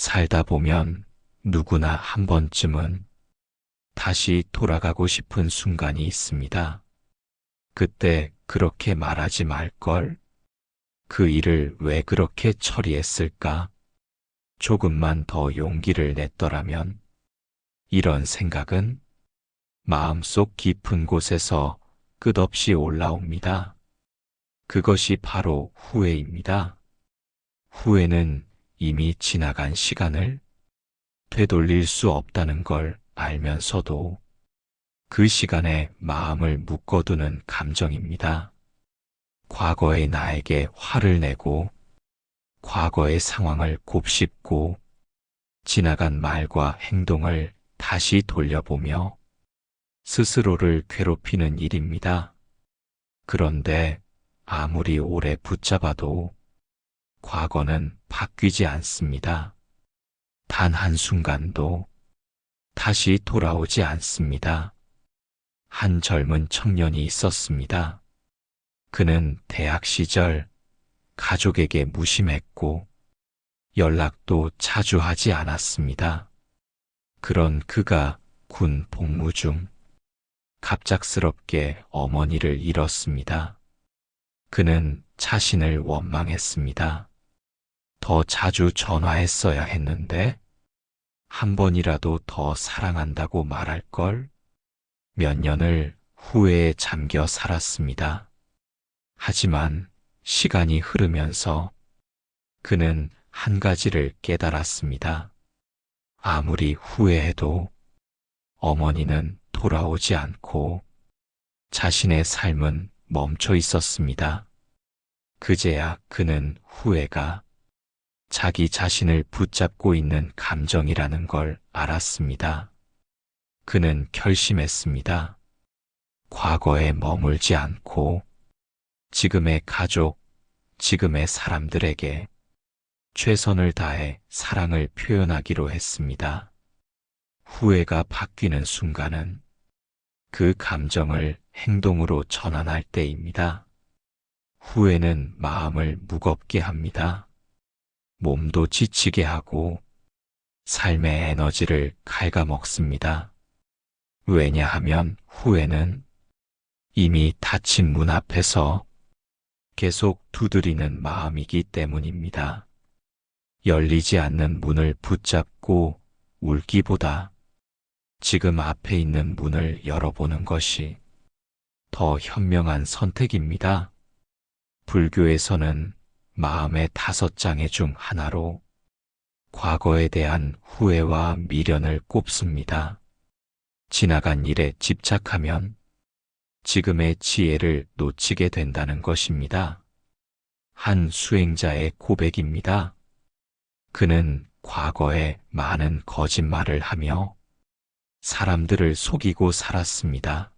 살다 보면 누구나 한 번쯤은 다시 돌아가고 싶은 순간이 있습니다. 그때 그렇게 말하지 말걸. 그 일을 왜 그렇게 처리했을까? 조금만 더 용기를 냈더라면. 이런 생각은 마음속 깊은 곳에서 끝없이 올라옵니다. 그것이 바로 후회입니다. 후회는 이미 지나간 시간을 되돌릴 수 없다는 걸 알면서도 그 시간에 마음을 묶어두는 감정입니다. 과거의 나에게 화를 내고 과거의 상황을 곱씹고 지나간 말과 행동을 다시 돌려보며 스스로를 괴롭히는 일입니다. 그런데 아무리 오래 붙잡아도 과거는 바뀌지 않습니다. 단 한순간도 다시 돌아오지 않습니다. 한 젊은 청년이 있었습니다. 그는 대학 시절 가족에게 무심했고 연락도 자주 하지 않았습니다. 그런 그가 군 복무 중 갑작스럽게 어머니를 잃었습니다. 그는 자신을 원망했습니다. 더 자주 전화했어야 했는데 한 번이라도 더 사랑한다고 말할 걸. 몇 년을 후회에 잠겨 살았습니다. 하지만 시간이 흐르면서 그는 한 가지를 깨달았습니다. 아무리 후회해도 어머니는 돌아오지 않고 자신의 삶은 멈춰 있었습니다. 그제야 그는 후회가 자기 자신을 붙잡고 있는 감정이라는 걸 알았습니다. 그는 결심했습니다. 과거에 머물지 않고 지금의 가족, 지금의 사람들에게 최선을 다해 사랑을 표현하기로 했습니다. 후회가 바뀌는 순간은 그 감정을 행동으로 전환할 때입니다. 후회는 마음을 무겁게 합니다. 몸도 지치게 하고 삶의 에너지를 갉아먹습니다. 왜냐하면 후회는 이미 닫힌 문 앞에서 계속 두드리는 마음이기 때문입니다. 열리지 않는 문을 붙잡고 울기보다 지금 앞에 있는 문을 열어보는 것이 더 현명한 선택입니다. 불교에서는 마음의 5장애 중 하나로 과거에 대한 후회와 미련을 꼽습니다. 지나간 일에 집착하면 지금의 지혜를 놓치게 된다는 것입니다. 한 수행자의 고백입니다. 그는 과거에 많은 거짓말을 하며 사람들을 속이고 살았습니다.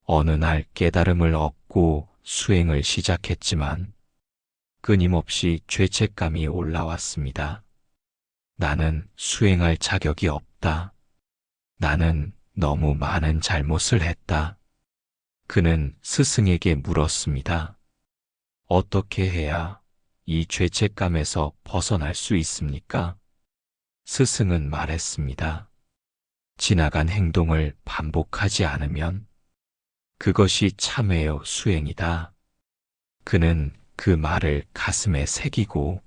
어느 날 깨달음을 얻고 수행을 시작했지만 끊임없이 죄책감이 올라왔습니다. 나는 수행할 자격이 없다. 나는 너무 많은 잘못을 했다. 그는 스승에게 물었습니다. 어떻게 해야 이 죄책감에서 벗어날 수 있습니까? 스승은 말했습니다. 지나간 행동을 반복하지 않으면 그것이 참회요 수행이다. 그는 그 말을 가슴에 새기고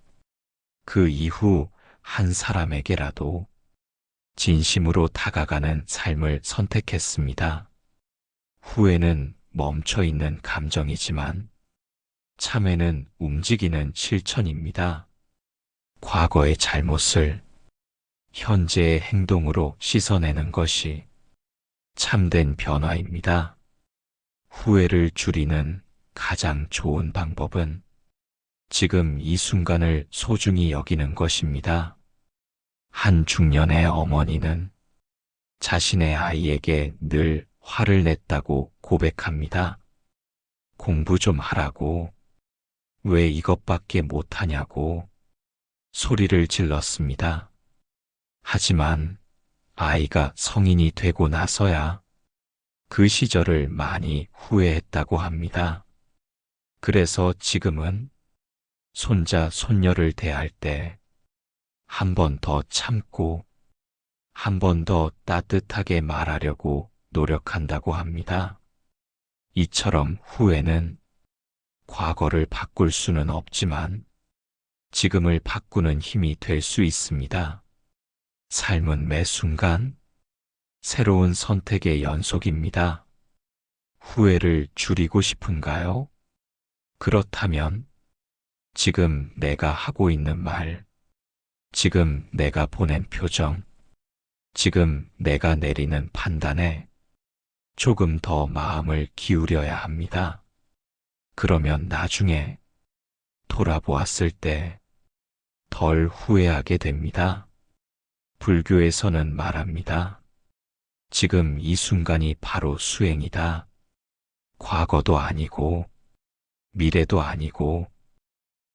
그 이후 한 사람에게라도 진심으로 다가가는 삶을 선택했습니다. 후회는 멈춰 있는 감정이지만 참회는 움직이는 실천입니다. 과거의 잘못을 현재의 행동으로 씻어내는 것이 참된 변화입니다. 후회를 줄이는 가장 좋은 방법은 지금 이 순간을 소중히 여기는 것입니다. 한 중년의 어머니는 자신의 아이에게 늘 화를 냈다고 고백합니다. 공부 좀 하라고, 왜 이것밖에 못하냐고 소리를 질렀습니다. 하지만 아이가 성인이 되고 나서야 그 시절을 많이 후회했다고 합니다. 그래서 지금은 손자, 손녀를 대할 때 한 번 더 참고 한 번 더 따뜻하게 말하려고 노력한다고 합니다. 이처럼 후회는 과거를 바꿀 수는 없지만 지금을 바꾸는 힘이 될 수 있습니다. 삶은 매 순간 새로운 선택의 연속입니다. 후회를 줄이고 싶은가요? 그렇다면 지금 내가 하고 있는 말, 지금 내가 보낸 표정, 지금 내가 내리는 판단에 조금 더 마음을 기울여야 합니다. 그러면 나중에 돌아보았을 때 덜 후회하게 됩니다. 불교에서는 말합니다. 지금 이 순간이 바로 수행이다. 과거도 아니고 미래도 아니고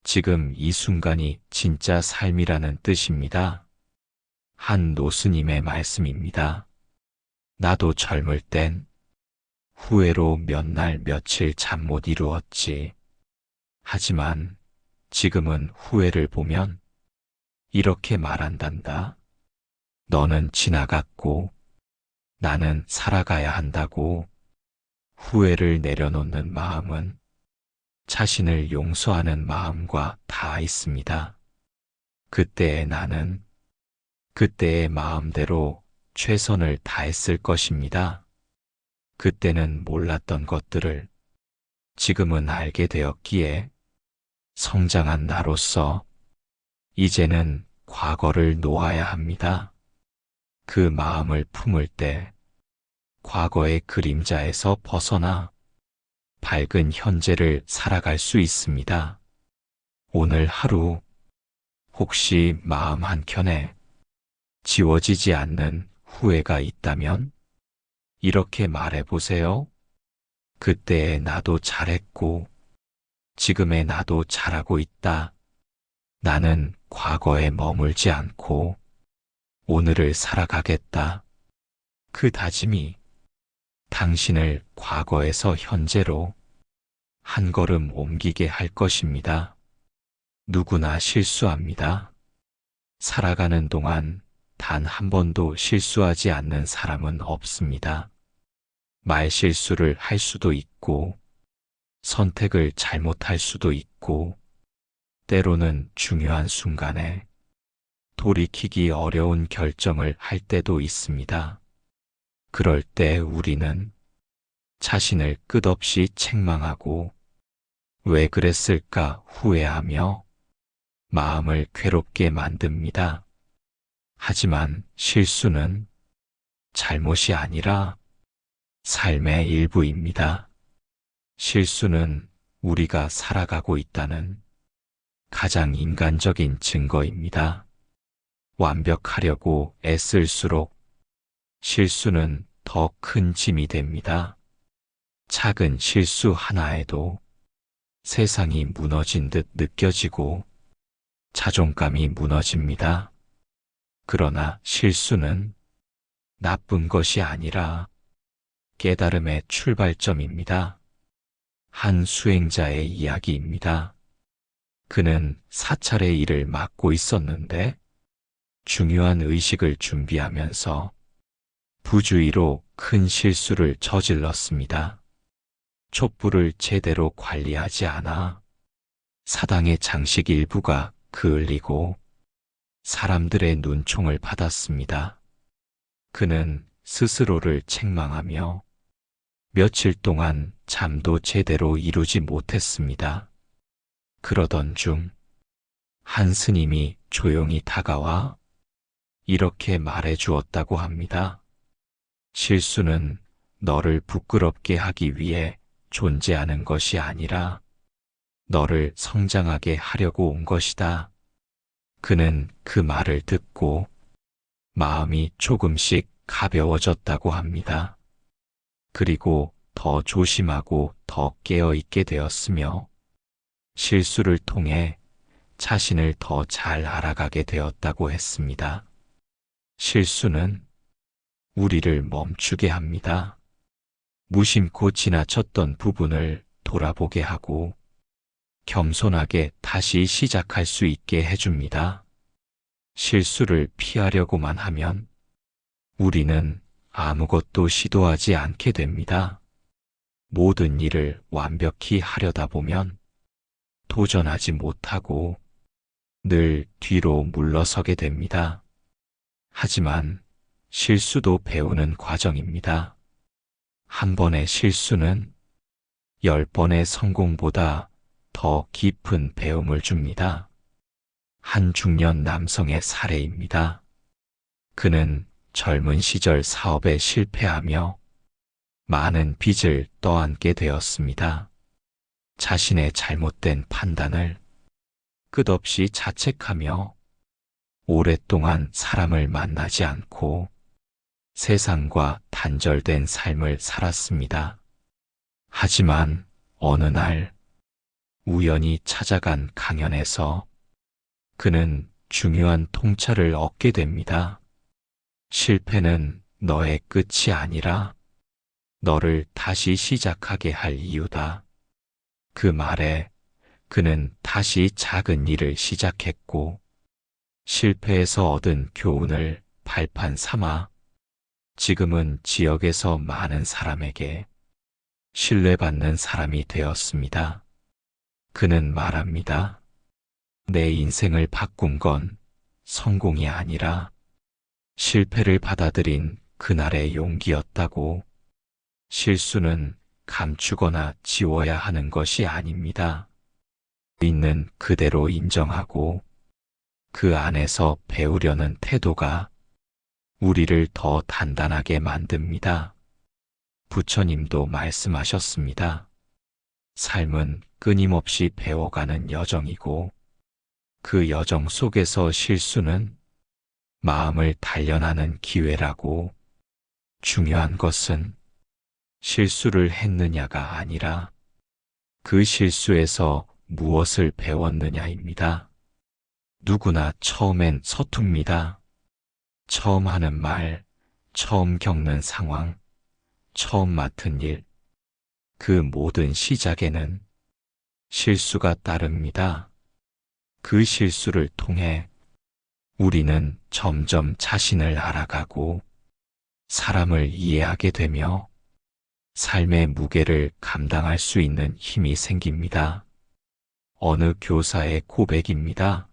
지금 이 순간이 진짜 삶이라는 뜻입니다. 한 노스님의 말씀입니다. 나도 젊을 땐 후회로 몇 날 며칠 잠 못 이루었지. 하지만 지금은 후회를 보면 이렇게 말한단다. 너는 지나갔고 나는 살아가야 한다고. 후회를 내려놓는 마음은 자신을 용서하는 마음과 다 있습니다. 그때의 나는 그때의 마음대로 최선을 다했을 것입니다. 그때는 몰랐던 것들을 지금은 알게 되었기에 성장한 나로서 이제는 과거를 놓아야 합니다. 그 마음을 품을 때 과거의 그림자에서 벗어나 밝은 현재를 살아갈 수 있습니다. 오늘 하루 혹시 마음 한켠에 지워지지 않는 후회가 있다면 이렇게 말해보세요. 그때의 나도 잘했고 지금의 나도 잘하고 있다. 나는 과거에 머물지 않고 오늘을 살아가겠다. 그 다짐이 당신을 과거에서 현재로 한 걸음 옮기게 할 것입니다. 누구나 실수합니다. 살아가는 동안 단 한 번도 실수하지 않는 사람은 없습니다. 말 실수를 할 수도 있고, 선택을 잘못할 수도 있고, 때로는 중요한 순간에 돌이키기 어려운 결정을 할 때도 있습니다. 그럴 때 우리는 자신을 끝없이 책망하고 왜 그랬을까 후회하며 마음을 괴롭게 만듭니다. 하지만 실수는 잘못이 아니라 삶의 일부입니다. 실수는 우리가 살아가고 있다는 가장 인간적인 증거입니다. 완벽하려고 애쓸수록 실수는 더 큰 짐이 됩니다. 작은 실수 하나에도 세상이 무너진 듯 느껴지고 자존감이 무너집니다. 그러나 실수는 나쁜 것이 아니라 깨달음의 출발점입니다. 한 수행자의 이야기입니다. 그는 사찰의 일을 맡고 있었는데 중요한 의식을 준비하면서 부주의로 큰 실수를 저질렀습니다. 촛불을 제대로 관리하지 않아 사당의 장식 일부가 그을리고 사람들의 눈총을 받았습니다. 그는 스스로를 책망하며 며칠 동안 잠도 제대로 이루지 못했습니다. 그러던 중 한 스님이 조용히 다가와 이렇게 말해 주었다고 합니다. 실수는 너를 부끄럽게 하기 위해 존재하는 것이 아니라 너를 성장하게 하려고 온 것이다. 그는 그 말을 듣고 마음이 조금씩 가벼워졌다고 합니다. 그리고 더 조심하고 더 깨어있게 되었으며 실수를 통해 자신을 더 잘 알아가게 되었다고 했습니다. 실수는 우리를 멈추게 합니다. 무심코 지나쳤던 부분을 돌아보게 하고 겸손하게 다시 시작할 수 있게 해줍니다. 실수를 피하려고만 하면 우리는 아무것도 시도하지 않게 됩니다. 모든 일을 완벽히 하려다 보면 도전하지 못하고 늘 뒤로 물러서게 됩니다. 하지만 실수도 배우는 과정입니다. 한 번의 실수는 10번의 성공보다 더 깊은 배움을 줍니다. 한 중년 남성의 사례입니다. 그는 젊은 시절 사업에 실패하며 많은 빚을 떠안게 되었습니다. 자신의 잘못된 판단을 끝없이 자책하며 오랫동안 사람을 만나지 않고 세상과 단절된 삶을 살았습니다. 하지만 어느 날 우연히 찾아간 강연에서 그는 중요한 통찰을 얻게 됩니다. 실패는 너의 끝이 아니라 너를 다시 시작하게 할 이유다. 그 말에 그는 다시 작은 일을 시작했고 실패에서 얻은 교훈을 발판 삼아 지금은 지역에서 많은 사람에게 신뢰받는 사람이 되었습니다. 그는 말합니다. 내 인생을 바꾼 건 성공이 아니라 실패를 받아들인 그날의 용기였다고. 실수는 감추거나 지워야 하는 것이 아닙니다. 있는 그대로 인정하고 그 안에서 배우려는 태도가 우리를 더 단단하게 만듭니다. 부처님도 말씀하셨습니다. 삶은 끊임없이 배워가는 여정이고 그 여정 속에서 실수는 마음을 단련하는 기회라고. 중요한 것은 실수를 했느냐가 아니라 그 실수에서 무엇을 배웠느냐입니다. 누구나 처음엔 서툽니다. 처음 하는 말, 처음 겪는 상황, 처음 맡은 일, 그 모든 시작에는 실수가 따릅니다. 그 실수를 통해 우리는 점점 자신을 알아가고 사람을 이해하게 되며 삶의 무게를 감당할 수 있는 힘이 생깁니다. 어느 교사의 고백입니다.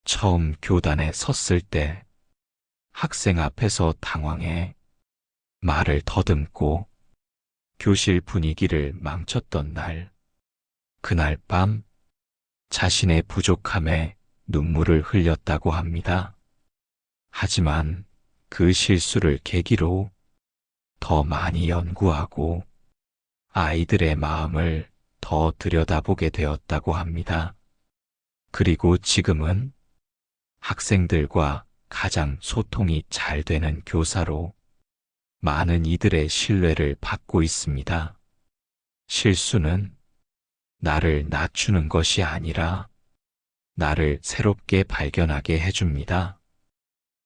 처음 교단에 섰을 때 학생 앞에서 당황해 말을 더듬고 교실 분위기를 망쳤던 날, 그날 밤 자신의 부족함에 눈물을 흘렸다고 합니다. 하지만 그 실수를 계기로 더 많이 연구하고 아이들의 마음을 더 들여다보게 되었다고 합니다. 그리고 지금은 학생들과 가장 소통이 잘 되는 교사로 많은 이들의 신뢰를 받고 있습니다. 실수는 나를 낮추는 것이 아니라 나를 새롭게 발견하게 해줍니다.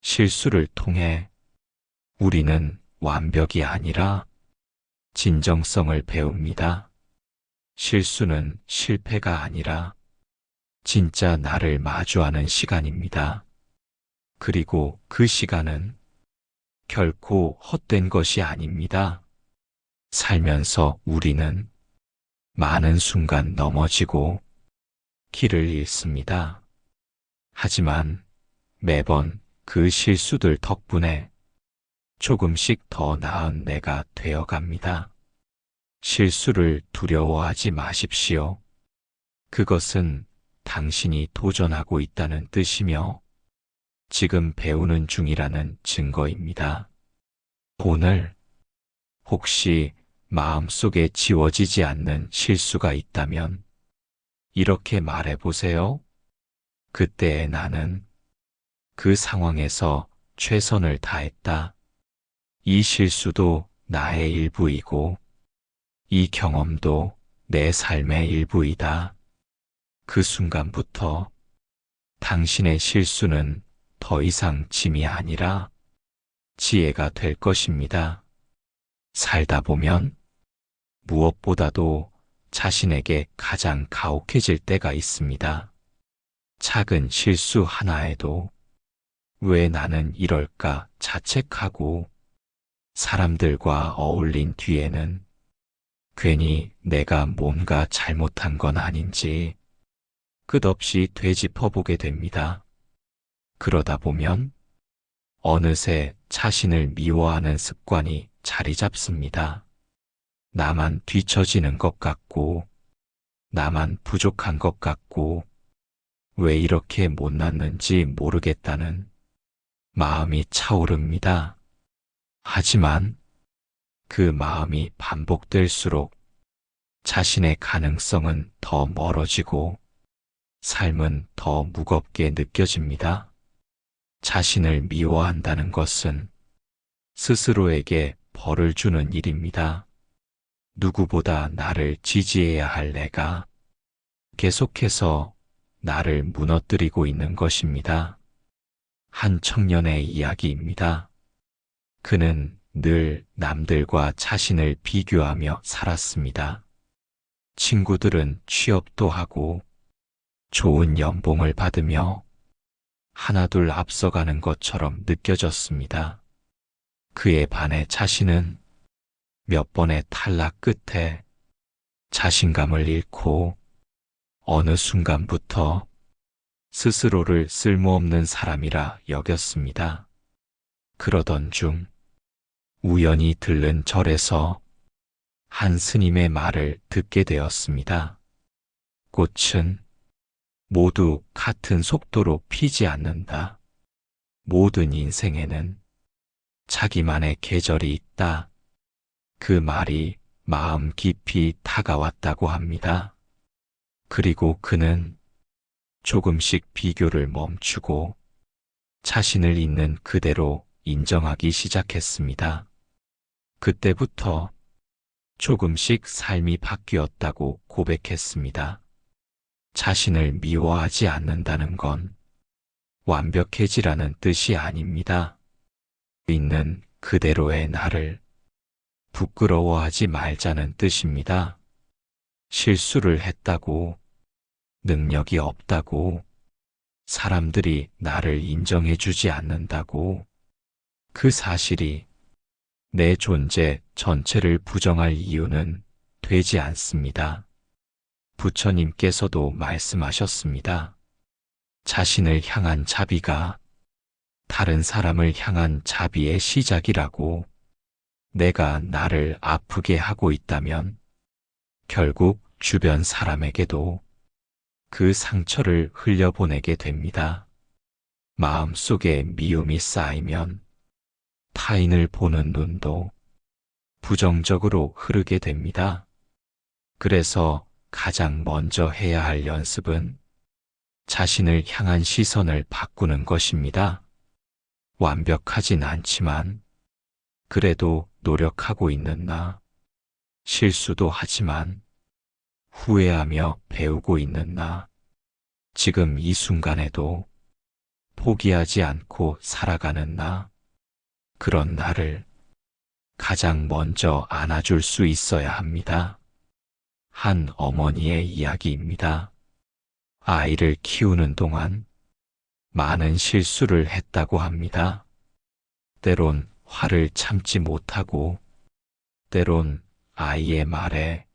실수를 통해 우리는 완벽이 아니라 진정성을 배웁니다. 실수는 실패가 아니라 진짜 나를 마주하는 시간입니다. 그리고 그 시간은 결코 헛된 것이 아닙니다. 살면서 우리는 많은 순간 넘어지고 길을 잃습니다. 하지만 매번 그 실수들 덕분에 조금씩 더 나은 내가 되어갑니다. 실수를 두려워하지 마십시오. 그것은 당신이 도전하고 있다는 뜻이며 지금 배우는 중이라는 증거입니다. 오늘 혹시 마음속에 지워지지 않는 실수가 있다면 이렇게 말해보세요. 그때의 나는 그 상황에서 최선을 다했다. 이 실수도 나의 일부이고 이 경험도 내 삶의 일부이다. 그 순간부터 당신의 실수는 더 이상 짐이 아니라 지혜가 될 것입니다. 살다 보면 무엇보다도 자신에게 가장 가혹해질 때가 있습니다. 작은 실수 하나에도 왜 나는 이럴까 자책하고 사람들과 어울린 뒤에는 괜히 내가 뭔가 잘못한 건 아닌지 끝없이 되짚어보게 됩니다. 그러다 보면 어느새 자신을 미워하는 습관이 자리 잡습니다. 나만 뒤처지는 것 같고, 나만 부족한 것 같고, 왜 이렇게 못났는지 모르겠다는 마음이 차오릅니다. 하지만 그 마음이 반복될수록 자신의 가능성은 더 멀어지고 삶은 더 무겁게 느껴집니다. 자신을 미워한다는 것은 스스로에게 벌을 주는 일입니다. 누구보다 나를 지지해야 할 내가 계속해서 나를 무너뜨리고 있는 것입니다. 한 청년의 이야기입니다. 그는 늘 남들과 자신을 비교하며 살았습니다. 친구들은 취업도 하고 좋은 연봉을 받으며 하나둘 앞서가는 것처럼 느껴졌습니다. 그에 반해 자신은 몇 번의 탈락 끝에 자신감을 잃고 어느 순간부터 스스로를 쓸모없는 사람이라 여겼습니다. 그러던 중 우연히 들른 절에서 한 스님의 말을 듣게 되었습니다. 꽃은 모두 같은 속도로 피지 않는다. 모든 인생에는 자기만의 계절이 있다. 그 말이 마음 깊이 다가왔다고 합니다. 그리고 그는 조금씩 비교를 멈추고 자신을 있는 그대로 인정하기 시작했습니다. 그때부터 조금씩 삶이 바뀌었다고 고백했습니다. 자신을 미워하지 않는다는 건 완벽해지라는 뜻이 아닙니다. 있는 그대로의 나를 부끄러워하지 말자는 뜻입니다. 실수를 했다고, 능력이 없다고, 사람들이 나를 인정해주지 않는다고, 그 사실이 내 존재 전체를 부정할 이유는 되지 않습니다. 부처님께서도 말씀하셨습니다. 자신을 향한 자비가 다른 사람을 향한 자비의 시작이라고. 내가 나를 아프게 하고 있다면 결국 주변 사람에게도 그 상처를 흘려보내게 됩니다. 마음속에 미움이 쌓이면 타인을 보는 눈도 부정적으로 흐르게 됩니다. 그래서 가장 먼저 해야 할 연습은 자신을 향한 시선을 바꾸는 것입니다. 완벽하진 않지만 그래도 노력하고 있는 나, 실수도 하지만 후회하며 배우고 있는 나, 지금 이 순간에도 포기하지 않고 살아가는 나, 그런 나를 가장 먼저 안아줄 수 있어야 합니다. 한 어머니의 이야기입니다. 아이를 키우는 동안 많은 실수를 했다고 합니다. 때론 화를 참지 못하고, 때론 아이의 말에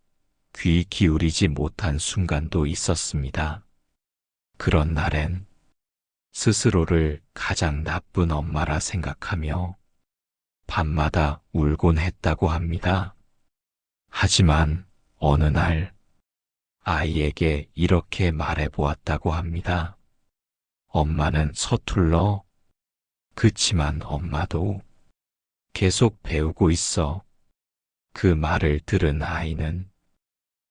귀 기울이지 못한 순간도 있었습니다. 그런 날엔 스스로를 가장 나쁜 엄마라 생각하며 밤마다 울곤 했다고 합니다. 하지만 어느 날 아이에게 이렇게 말해보았다고 합니다. 엄마는 서툴러. 그치만 엄마도 계속 배우고 있어. 그 말을 들은 아이는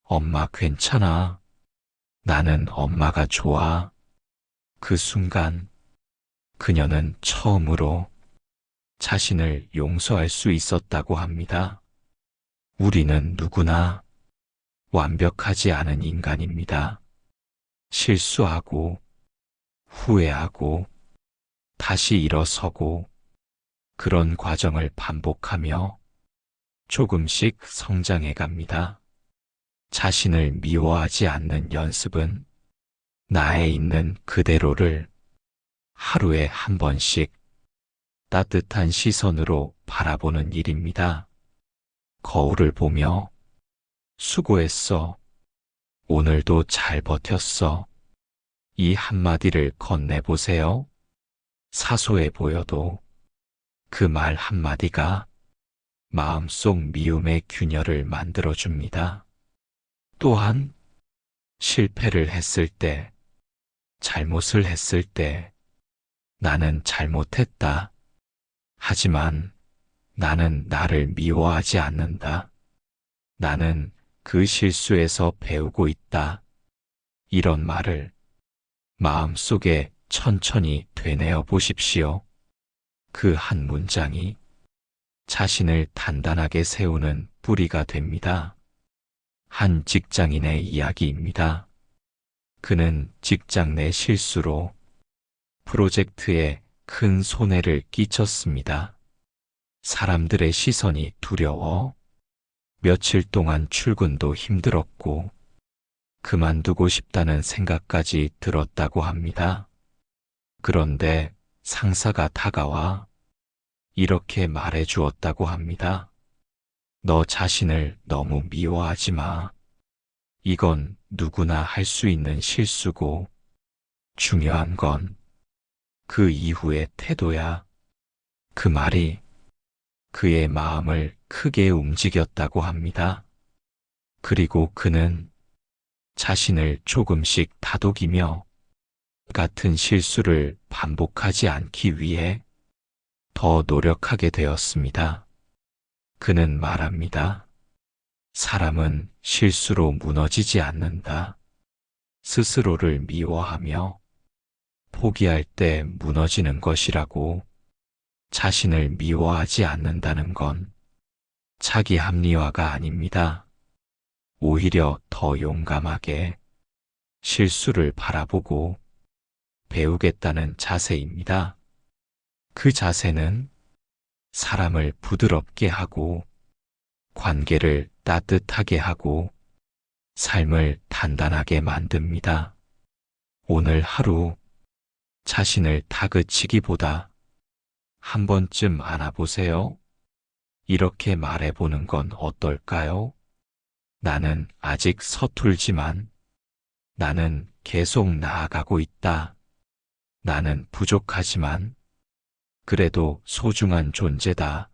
엄마 괜찮아. 나는 엄마가 좋아. 그 순간 그녀는 처음으로 자신을 용서할 수 있었다고 합니다. 우리는 누구나 완벽하지 않은 인간입니다. 실수하고 후회하고 다시 일어서고 그런 과정을 반복하며 조금씩 성장해 갑니다. 자신을 미워하지 않는 연습은 나에 있는 그대로를 하루에 한 번씩 따뜻한 시선으로 바라보는 일입니다. 거울을 보며 수고했어. 오늘도 잘 버텼어. 이 한마디를 건네보세요. 사소해 보여도 그 말 한마디가 마음속 미움의 균열을 만들어줍니다. 또한 실패를 했을 때, 잘못을 했을 때 나는 잘못했다. 하지만 나는 나를 미워하지 않는다. 나는 그 실수에서 배우고 있다. 이런 말을 마음속에 천천히 되뇌어 보십시오. 그 한 문장이 자신을 단단하게 세우는 뿌리가 됩니다. 한 직장인의 이야기입니다. 그는 직장 내 실수로 프로젝트에 큰 손해를 끼쳤습니다. 사람들의 시선이 두려워 며칠 동안 출근도 힘들었고 그만두고 싶다는 생각까지 들었다고 합니다. 그런데 상사가 다가와 이렇게 말해 주었다고 합니다. 너 자신을 너무 미워하지 마. 이건 누구나 할 수 있는 실수고 중요한 건 그 이후의 태도야. 그 말이 그의 마음을 크게 움직였다고 합니다. 그리고 그는 자신을 조금씩 다독이며 같은 실수를 반복하지 않기 위해 더 노력하게 되었습니다. 그는 말합니다. 사람은 실수로 무너지지 않는다. 스스로를 미워하며 포기할 때 무너지는 것이라고. 자신을 미워하지 않는다는 건 자기 합리화가 아닙니다. 오히려 더 용감하게 실수를 바라보고 배우겠다는 자세입니다. 그 자세는 사람을 부드럽게 하고 관계를 따뜻하게 하고 삶을 단단하게 만듭니다. 오늘 하루 자신을 다그치기보다 한 번쯤 안아보세요. 이렇게 말해보는 건 어떨까요? 나는 아직 서툴지만 나는 계속 나아가고 있다. 나는 부족하지만 그래도 소중한 존재다.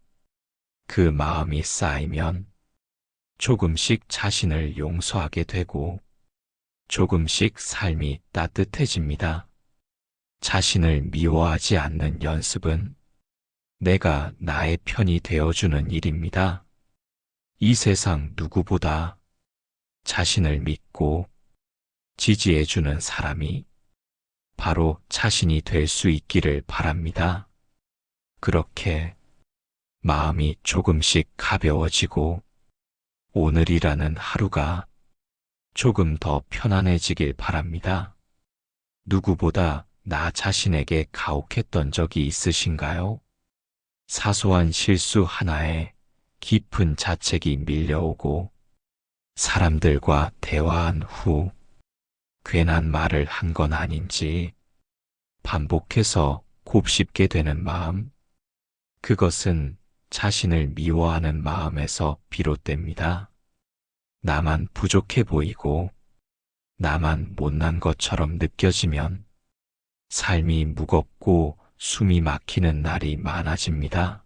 그 마음이 쌓이면 조금씩 자신을 용서하게 되고 조금씩 삶이 따뜻해집니다. 자신을 미워하지 않는 연습은 내가 나의 편이 되어주는 일입니다. 이 세상 누구보다 자신을 믿고 지지해주는 사람이 바로 자신이 될 수 있기를 바랍니다. 그렇게 마음이 조금씩 가벼워지고 오늘이라는 하루가 조금 더 편안해지길 바랍니다. 누구보다 나 자신에게 가혹했던 적이 있으신가요? 사소한 실수 하나에 깊은 자책이 밀려오고 사람들과 대화한 후 괜한 말을 한 건 아닌지 반복해서 곱씹게 되는 마음, 그것은 자신을 미워하는 마음에서 비롯됩니다. 나만 부족해 보이고 나만 못난 것처럼 느껴지면 삶이 무겁고 숨이 막히는 날이 많아집니다.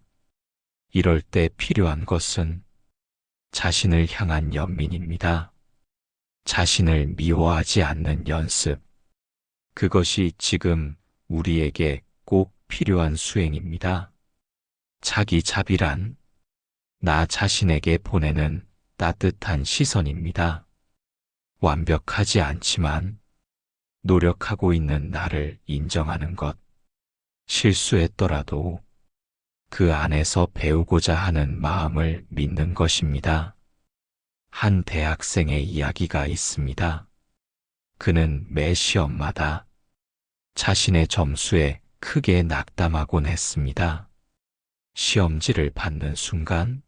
이럴 때 필요한 것은 자신을 향한 연민입니다. 자신을 미워하지 않는 연습. 그것이 지금 우리에게 꼭 필요한 수행입니다. 자기자비란 나 자신에게 보내는 따뜻한 시선입니다. 완벽하지 않지만 노력하고 있는 나를 인정하는 것. 실수했더라도 그 안에서 배우고자 하는 마음을 믿는 것입니다. 한 대학생의 이야기가 있습니다. 그는 매 시험마다 자신의 점수에 크게 낙담하곤 했습니다. 시험지를 받는 순간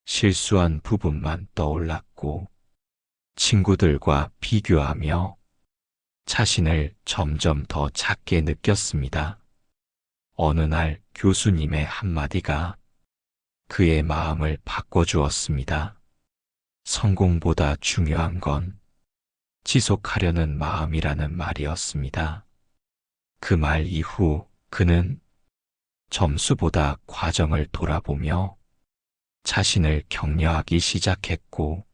실수한 부분만 떠올랐고 친구들과 비교하며 자신을 점점 더 작게 느꼈습니다. 어느 날 교수님의 한마디가 그의 마음을 바꿔주었습니다. 성공보다 중요한 건 지속하려는 마음이라는 말이었습니다. 그 말 이후 그는 점수보다 과정을 돌아보며 자신을 격려하기 시작했고,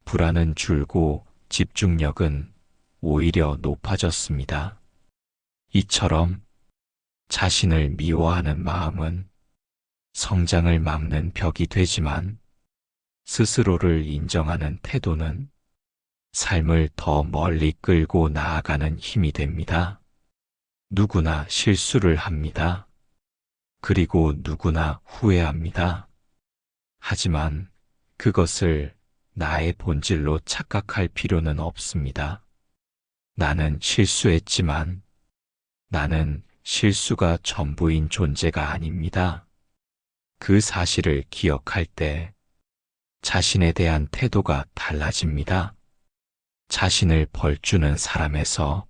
불안은 줄고 집중력은 오히려 높아졌습니다. 이처럼 자신을 미워하는 마음은 성장을 막는 벽이 되지만, 스스로를 인정하는 태도는 삶을 더 멀리 끌고 나아가는 힘이 됩니다. 누구나 실수를 합니다. 그리고 누구나 후회합니다. 하지만 그것을 나의 본질로 착각할 필요는 없습니다. 나는 실수했지만 나는 실수가 전부인 존재가 아닙니다. 그 사실을 기억할 때 자신에 대한 태도가 달라집니다. 자신을 벌주는 사람에서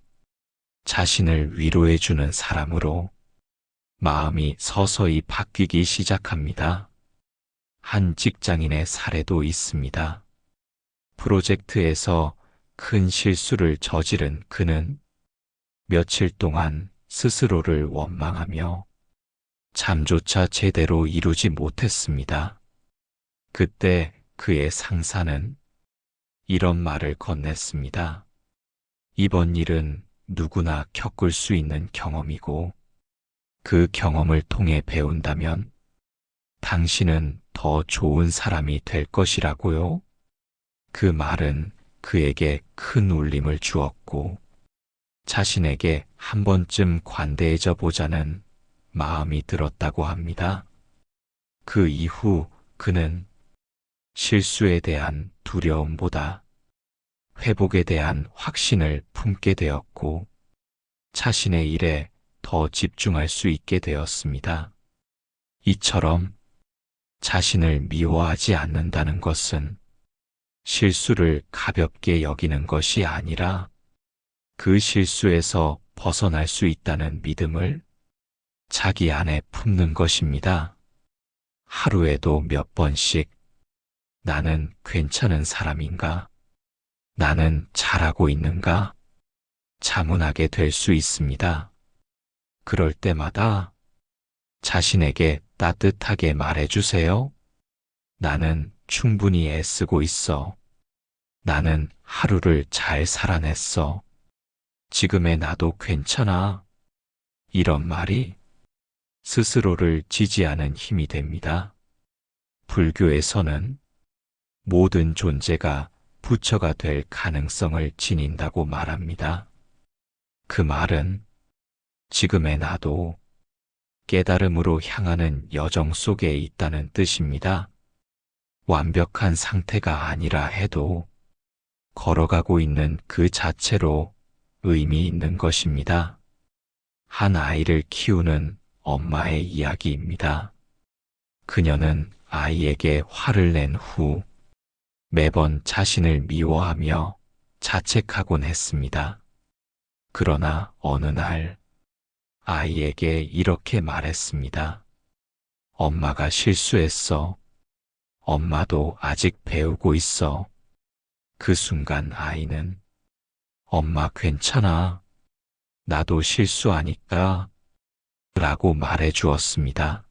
자신을 위로해주는 사람으로 마음이 서서히 바뀌기 시작합니다. 한 직장인의 사례도 있습니다. 프로젝트에서 큰 실수를 저지른 그는 며칠 동안 스스로를 원망하며 잠조차 제대로 이루지 못했습니다. 그때 그의 상사는 이런 말을 건넸습니다. 이번 일은 누구나 겪을 수 있는 경험이고, 그 경험을 통해 배운다면 당신은 더 좋은 사람이 될 것이라고요. 그 말은 그에게 큰 울림을 주었고, 자신에게 한 번쯤 관대해져 보자는 마음이 들었다고 합니다. 그 이후 그는 실수에 대한 두려움보다 회복에 대한 확신을 품게 되었고, 자신의 일에 더 집중할 수 있게 되었습니다. 이처럼 자신을 미워하지 않는다는 것은 실수를 가볍게 여기는 것이 아니라 그 실수에서 벗어날 수 있다는 믿음을 자기 안에 품는 것입니다. 하루에도 몇 번씩 나는 괜찮은 사람인가? 나는 잘하고 있는가? 자문하게 될 수 있습니다. 그럴 때마다 자신에게 따뜻하게 말해주세요. 나는 충분히 애쓰고 있어. 나는 하루를 잘 살아냈어. 지금의 나도 괜찮아. 이런 말이 스스로를 지지하는 힘이 됩니다. 불교에서는 모든 존재가 부처가 될 가능성을 지닌다고 말합니다. 그 말은 지금의 나도 깨달음으로 향하는 여정 속에 있다는 뜻입니다. 완벽한 상태가 아니라 해도 걸어가고 있는 그 자체로 의미 있는 것입니다. 한 아이를 키우는 엄마의 이야기입니다. 그녀는 아이에게 화를 낸 후 매번 자신을 미워하며 자책하곤 했습니다. 그러나 어느 날 아이에게 이렇게 말했습니다. 엄마가 실수했어. 엄마도 아직 배우고 있어. 그 순간 아이는 엄마 괜찮아. 나도 실수하니까 라고 말해 주었습니다.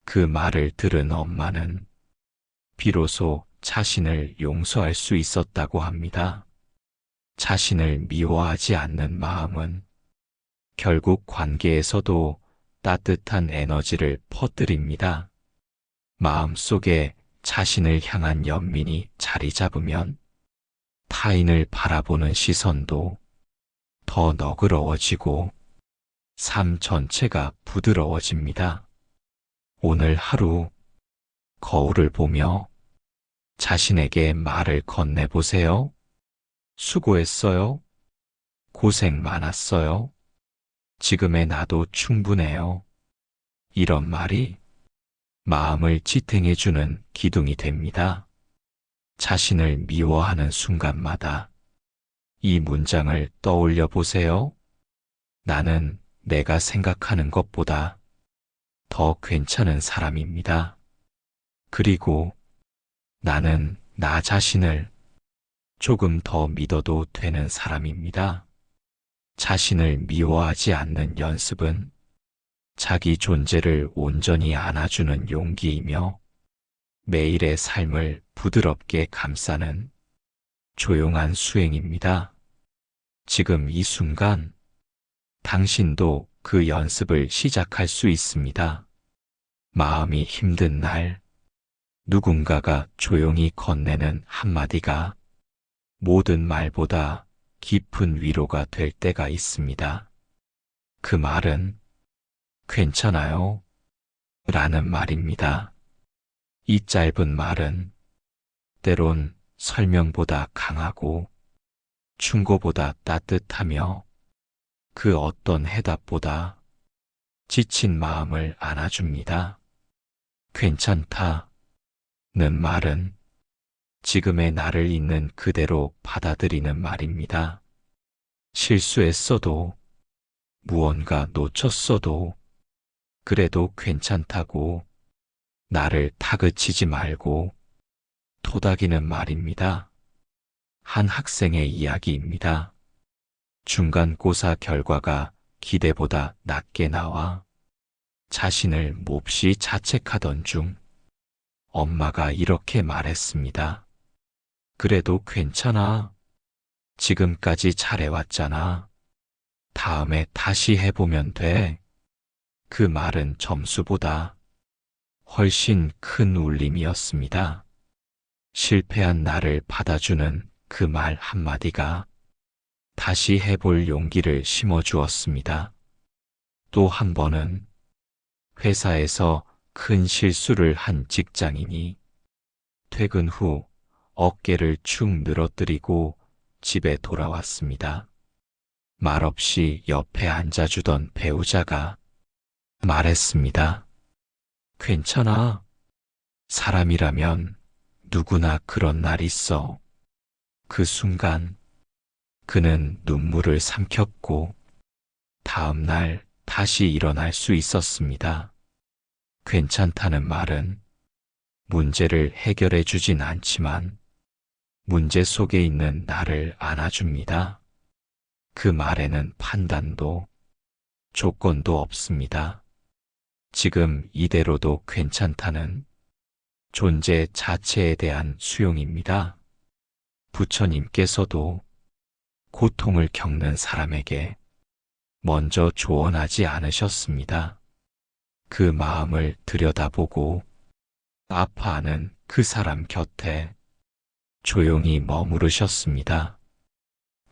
그 말을 들은 엄마는 비로소 자신을 용서할 수 있었다고 합니다. 자신을 미워하지 않는 마음은 결국 관계에서도 따뜻한 에너지를 퍼뜨립니다. 마음속에 자신을 향한 연민이 자리 잡으면 타인을 바라보는 시선도 더 너그러워지고 삶 전체가 부드러워집니다. 오늘 하루 거울을 보며 자신에게 말을 건네보세요. 수고했어요. 고생 많았어요. 지금의 나도 충분해요. 이런 말이 마음을 지탱해주는 기둥이 됩니다. 자신을 미워하는 순간마다 이 문장을 떠올려 보세요. 나는 내가 생각하는 것보다 더 괜찮은 사람입니다. 그리고 나는 나 자신을 조금 더 믿어도 되는 사람입니다. 자신을 미워하지 않는 연습은 자기 존재를 온전히 안아주는 용기이며 매일의 삶을 부드럽게 감싸는 조용한 수행입니다. 지금 이 순간 당신도 그 연습을 시작할 수 있습니다. 마음이 힘든 날, 누군가가 조용히 건네는 한마디가 모든 말보다 깊은 위로가 될 때가 있습니다. 그 말은 괜찮아요 라는 말입니다. 이 짧은 말은 때론 설명보다 강하고 충고보다 따뜻하며 그 어떤 해답보다 지친 마음을 안아줍니다. 괜찮다는 말은 지금의 나를 있는 그대로 받아들이는 말입니다. 실수했어도 무언가 놓쳤어도 그래도 괜찮다고 나를 타그치지 말고 토닥이는 말입니다. 한 학생의 이야기입니다. 중간고사 결과가 기대보다 낮게 나와 자신을 몹시 자책하던 중 엄마가 이렇게 말했습니다. 그래도 괜찮아. 지금까지 잘해왔잖아. 다음에 다시 해보면 돼. 그 말은 점수보다 훨씬 큰 울림이었습니다. 실패한 나를 받아주는 그 말 한마디가 다시 해볼 용기를 심어주었습니다. 또 한 번은 회사에서 큰 실수를 한 직장인이 퇴근 후 어깨를 축 늘어뜨리고 집에 돌아왔습니다. 말없이 옆에 앉아주던 배우자가 말했습니다. 괜찮아. 사람이라면 누구나 그런 날 있어. 그 순간 그는 눈물을 삼켰고 다음 날 다시 일어날 수 있었습니다. 괜찮다는 말은 문제를 해결해 주진 않지만 문제 속에 있는 나를 안아줍니다. 그 말에는 판단도 조건도 없습니다. 지금 이대로도 괜찮다는 존재 자체에 대한 수용입니다. 부처님께서도 고통을 겪는 사람에게 먼저 조언하지 않으셨습니다. 그 마음을 들여다보고 아파하는 그 사람 곁에 조용히 머무르셨습니다.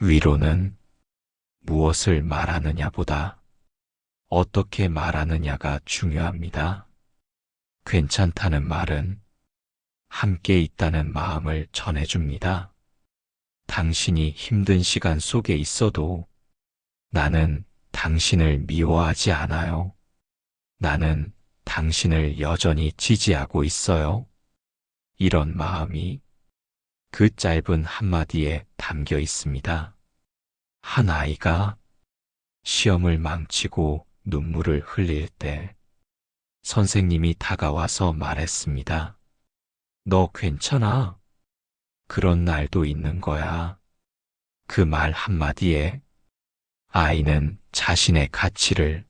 위로는 무엇을 말하느냐보다 어떻게 말하느냐가 중요합니다. 괜찮다는 말은 함께 있다는 마음을 전해줍니다. 당신이 힘든 시간 속에 있어도 나는 당신을 미워하지 않아요. 나는 당신을 여전히 지지하고 있어요. 이런 마음이 그 짧은 한마디에 담겨 있습니다. 한 아이가 시험을 망치고 눈물을 흘릴 때 선생님이 다가와서 말했습니다. 너 괜찮아? 그런 날도 있는 거야. 그 말 한마디에 아이는 자신의 가치를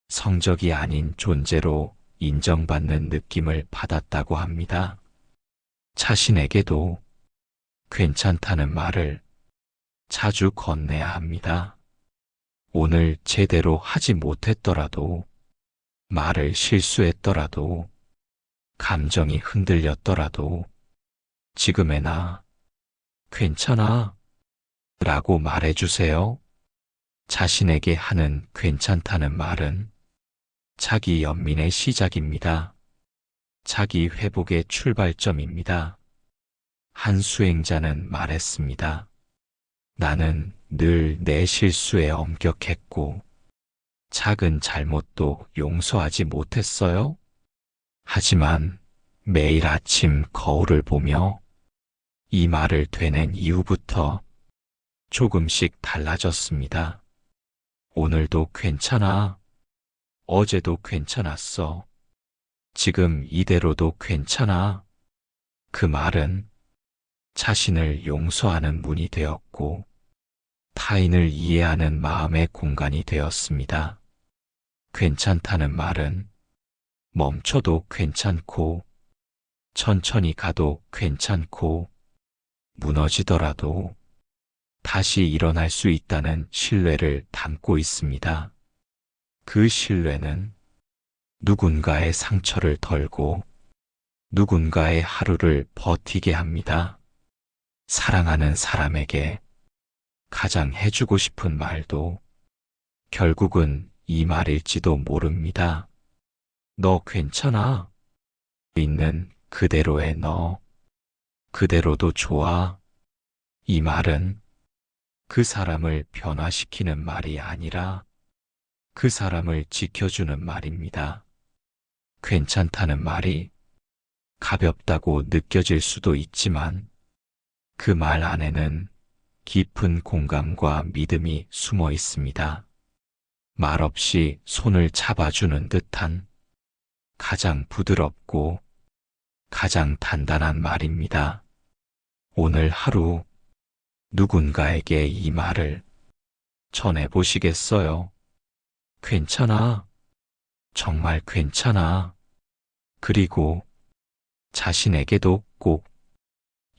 성적이 아닌 존재로 인정받는 느낌을 받았다고 합니다. 자신에게도 괜찮다는 말을 자주 건네야 합니다. 오늘 제대로 하지 못했더라도, 말을 실수했더라도, 감정이 흔들렸더라도, 지금의 나, 괜찮아 라고 말해주세요. 자신에게 하는 괜찮다는 말은 자기 연민의 시작입니다. 자기 회복의 출발점입니다. 한 수행자는 말했습니다. 나는 늘 내 실수에 엄격했고 작은 잘못도 용서하지 못했어요. 하지만 매일 아침 거울을 보며 이 말을 되낸 이후부터 조금씩 달라졌습니다. 오늘도 괜찮아. 어제도 괜찮았어. 지금 이대로도 괜찮아. 그 말은 자신을 용서하는 문이 되었고 타인을 이해하는 마음의 공간이 되었습니다. 괜찮다는 말은 멈춰도 괜찮고 천천히 가도 괜찮고 무너지더라도 다시 일어날 수 있다는 신뢰를 담고 있습니다. 그 신뢰는 누군가의 상처를 덜고 누군가의 하루를 버티게 합니다. 사랑하는 사람에게 가장 해주고 싶은 말도 결국은 이 말일지도 모릅니다. 너 괜찮아. 있는 그대로의 너. 그대로도 좋아. 이 말은 그 사람을 변화시키는 말이 아니라 그 사람을 지켜주는 말입니다. 괜찮다는 말이 가볍다고 느껴질 수도 있지만 그 말 안에는 깊은 공감과 믿음이 숨어 있습니다. 말없이 손을 잡아주는 듯한 가장 부드럽고 가장 단단한 말입니다. 오늘 하루 누군가에게 이 말을 전해보시겠어요? 괜찮아. 정말 괜찮아. 그리고 자신에게도 꼭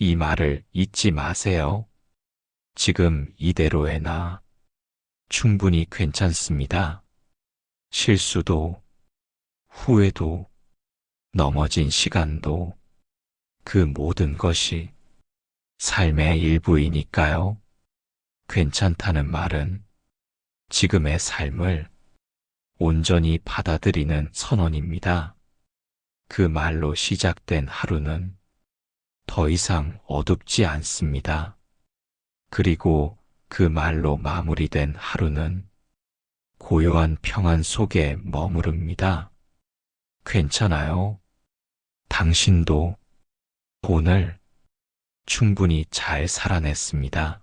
이 말을 잊지 마세요. 지금 이대로의 나 충분히 괜찮습니다. 실수도, 후회도, 넘어진 시간도 그 모든 것이 삶의 일부이니까요. 괜찮다는 말은 지금의 삶을 온전히 받아들이는 선언입니다. 그 말로 시작된 하루는 더 이상 어둡지 않습니다. 그리고 그 말로 마무리된 하루는 고요한 평안 속에 머무릅니다. 괜찮아요. 당신도 오늘 충분히 잘 살아냈습니다.